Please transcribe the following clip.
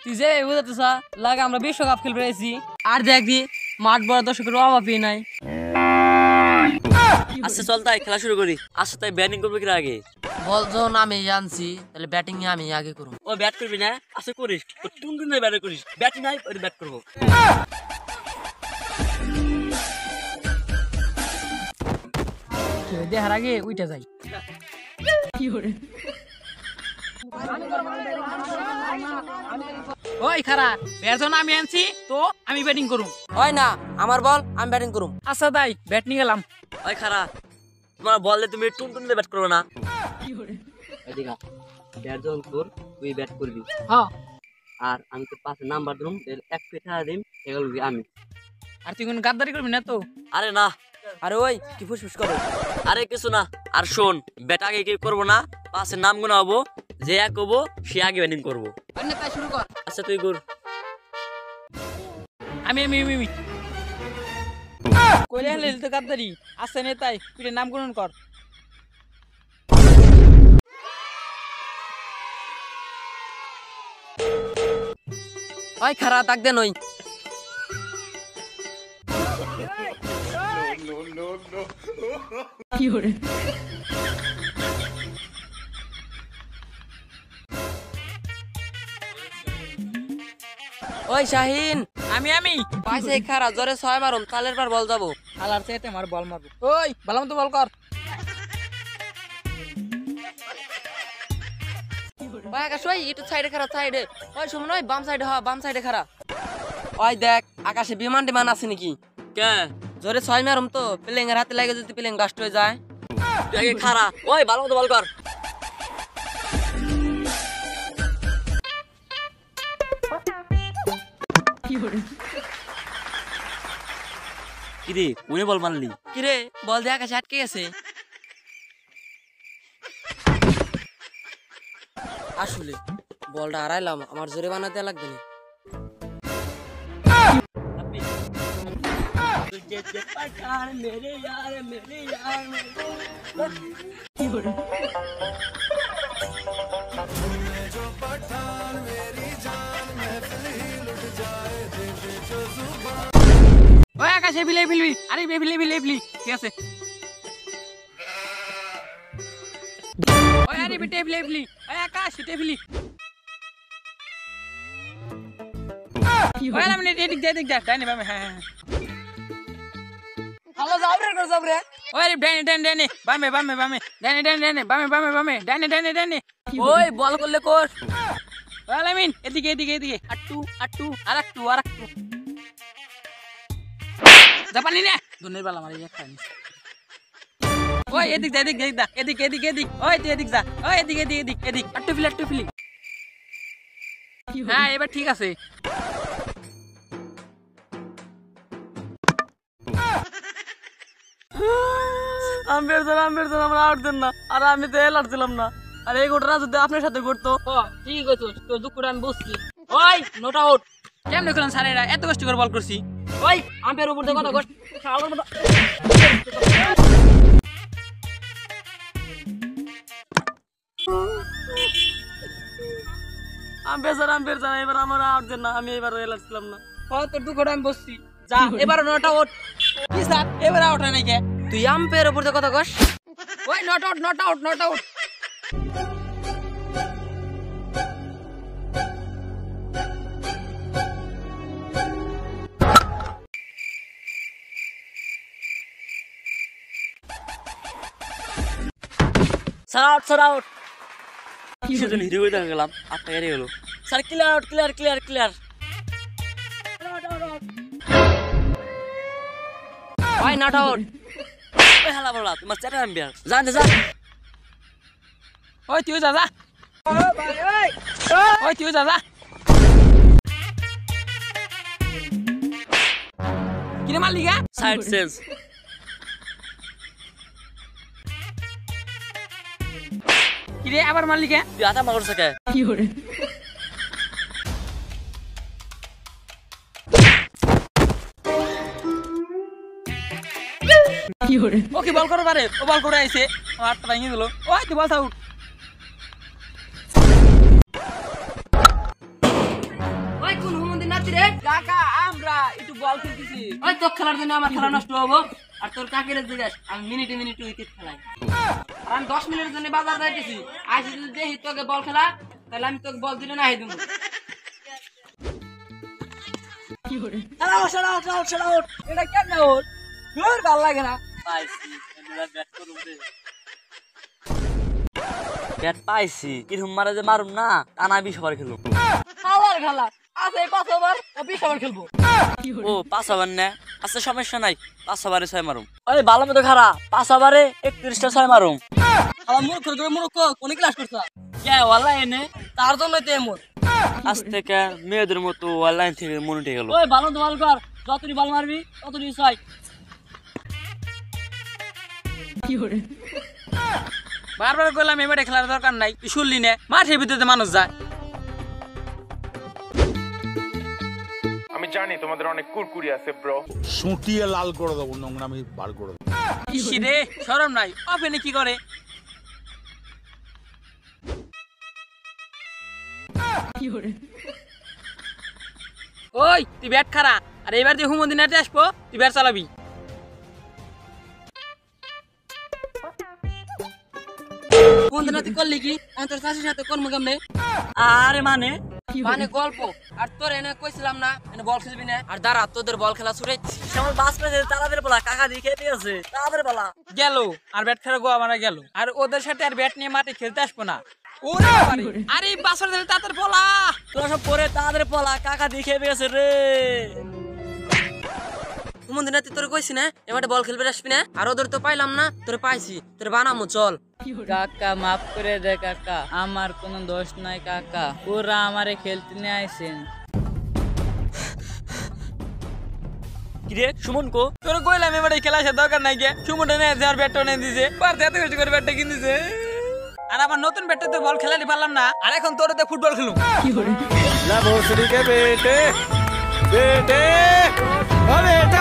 তুই যে বুঝাতেছ লাগে আমরা বিশ্বকাপ খেলবে আইছি আর দেখবি মাঠ বড় দর্শকের অভাবই নাই। আচ্ছা চল তাই খেলা শুরু করি। আচ্ছা তাই ব্যাটিং করবো কি আগে? বল যখন আমি আনছি তাহলে ব্যাটিং আমি আগে করব। ও ব্যাট করবি না? আচ্ছা করিস, টুন ব্যাট করিস, ব্যাটিং নাই ওই ব্যাট করবো। দেখার আগে উইটা যাই। ওই খারা ব্যাট যখন আমি আনছি তো আমি ব্যাটিং করুম। হয় না আমার বল আমি ব্যাটিং করুম। আচ্ছা তাই ব্যাট নিয়ে গেলাম। ওই খারা তোমার বললে তুমি টুন ব্যাট করবো না? ব্যাট যখন তোর তুই ব্যাট করবি। হ্যাঁ আর আমি তোর পাশে নাম্বার দিলাম, এক পেটা দিম এগুলো আমি। আর তুই কোন গাদ্দারি করবি না তো? আরে না। আরে ওই কি ফুসফুস করো? আরে কিছু না। আর শোন, ব্যাট আগে কি করবো না, পাশে নাম গোনা হবো, যে এক হবো সে আগে ব্যাটিং করবো। তাই শুরু কর। আচ্ছা তুই কর। আমি আমি আমি আমি কইলে হলে তো গাদ্দারি আছে নে, তাই তুই নাম গ্রহণ কর। ওই খারা তাক দেন ওই। কি হরে ওই শাহিন আমি আমি পাইছে খারা জোরে 6 মারুম, তালের পার বল যাবো। হালার চাইতে মার বল মারবো। ওই ভালো তো বল কর। ওই আকাশ ওই একটু সাইডে খারা, সাইডে। ওই শুনুন ওই বাম সাইডে, হ্যাঁ বাম সাইডে খারা। ওই দেখ আকাশে বিমান টিমান আছে নাকি? কে? জোরে 6 মারুম তো প্লেং এর হাতে লাগে, যদি প্লেং গাস্ট হয়ে যায়। তুই আগে খারা, ওই ভালো মতো বল কর। কিরে উনি বল মারলি? কিরে বল দিয়ে আকাশে আটকে গেছে। আসলে বলটা হারাইলাম, আমার জোরে বানাতে লাগবে না। ওই আকাশে বিলে ফেলবি, আরে বিলে বিলে ফেলি, ঠিক আছে। ওই আরে বিটে ফেলে ফেলি, ওই আকাশ বিটে ফেলি। ওই আমি এদিক দে ডাইনে বামে। হ্যাঁ হ্যাঁ ভালো যাও রে। ওই ডাইনে ডাইনে বামে ডাইনে বামে ডাইনে। ওই বল করলে কোষ। ওই আলামিন এদিকে আটটু আর একটু জাপানি না দুনের বেলা মারি খাইনি। ওই এদিক ওই তুই এদিক যা, ওই এদিক আটটু ফিলি। হ্যাঁ এবার ঠিক আছে। আম্বের জন আমরা আউট দেন না, আর আমি তো এল ছিলাম না। আর এই ঘটনা যদি আপনার সাথে ঘটতো। ঠিক আছে তোর দুঃখটা আমি বুঝছি। ওই নোট আউট কেমন করলাম স্যারেরা, এত কষ্ট করে বল করছি। ওই আম্পের উপর দিয়ে কথা কষ্ট। আম্পের জানা এবার আমার আউট দেন না, আমি এবার এল ছিলাম না। তোর দুঃখটা আমি বুঝছি। যা এবার নোট আউট। কি স্যার এবার আউট হয় নাকি? তুই আম্পের উপর দিয়ে কথা কস। ওই নট আউট। Sir out. কিসের জন্য হিরো হয়ে গেলাম? 8 টাকা হেরে গেল। Sir clear. ওই নট আউট। ওই হালা বলা তোমার চারে আম্বিয়ার জান। ওই তুই যা। ওই তুই যা। কিরে মারলি গা? Side sense. কিরে আবার মারলি কে? তুই আটা মারছ কে? কি হরে ওকে বল করো পারে, ও বল করে আইছে, আটটা ভেঙে দিল। ওই তুই বল আউট। করছি রে কাকা আমরা একটু বল খেলতেছি ওই তোর খেলার জন্য আমার খেলা নষ্ট হবো আর তোর কাকের জিজ্ঞাস আমি মিনিটে উইকেট খেলাই আর আমি 10 মিনিটের জন্য বাজার যাইতেছি আইসি যদি দেখি তোকে বল খেলা তাহলে আমি তোকে বল দিলে না আই দেবো এটা কেমন আউট ভাল লাগে না ব্যাট পাইছি কিরকম মারে যে মারুম না টানা 20 ওভার খেলবো খাওয়ার খেলা আছে 5 ওভার 20 ওভার খেলবো ও 5 ওভার না আচ্ছা সমস্যা নাই 5 ওভারে 6 মারুম ওই ভালো মতো খারা 5 ওভারে 31টা 6 মারুম আমার মূর্খ কোন ক্লাস করছ কে ওয়ালা এনে তার জন্য তো এমন আজ থেকে মেয়েদের মতো অনলাইন থেকে মনে উঠে গেল ওই ভালো তো বল কর যতই বল মারবি ততই ছয় বারবার কইলাম এবারে খেলার দরকার নাই তুই শুনলি না মাঠের ভিতরে মানুষ যায় আমি জানি তোমাদের অনেক কুরকুরি আছে ব্রো সুটিয়ে লাল করে দেবো নোংরামি বার করে দেবো ইসি রে শরম নাই অফেনে কি করে ওই তুই ব্যাট খারা আর এবার যে হুমন্দিন নাটে আসবো তুই ব্যাট চালাবি হুমন্দিন নাটে করলি কি তোর চাষির সাথে কর্ম কেমনে আরে মানে গল্প আর তোর এনে কইছিলাম না এনে বল খেলবি না আর দাঁড়া তোদের বল খেলা শুরু আমার বাস পেছে তাদের বলা কাকা দিয়ে খেতে আছে তাদের বলা গেল আর ব্যাট খেলা গো আমরা গেল আর ওদের সাথে আর ব্যাট নিয়ে মাঠে খেলতে আসবো না ওরে বাবারে আরে বাসর দিলে তাদের বলা তোরা সব পরে তাদের বলা কাকা দিয়ে খেতে আছে রে হুমন্দিন নাটে তোর কইছি না এবারে বল খেলবে আসবি না আর ওদের তো পাইলাম না তোরে পাইছি তোরে বানামু চল কাকা মাফ করে দে কাকা আমার কোনো দোষ নাই কাকা ওরা আমারে খেলতে নিয়ে আইছেন কিরে সুমন কো তোর কইলাম এবারে খেলা আসা দরকার নাই গে সুমনটা নেই আর ব্যাটটা নেই দিছে পার এত কষ্ট করে ব্যাটটা কিনে দিছে আর আমার নতুন ব্যাটটা তো বল খেলাতে পারলাম না আর এখন তোর তো ফুটবল খেলুম লা ভোসড়ি কে বেটে বেটে আরে এটা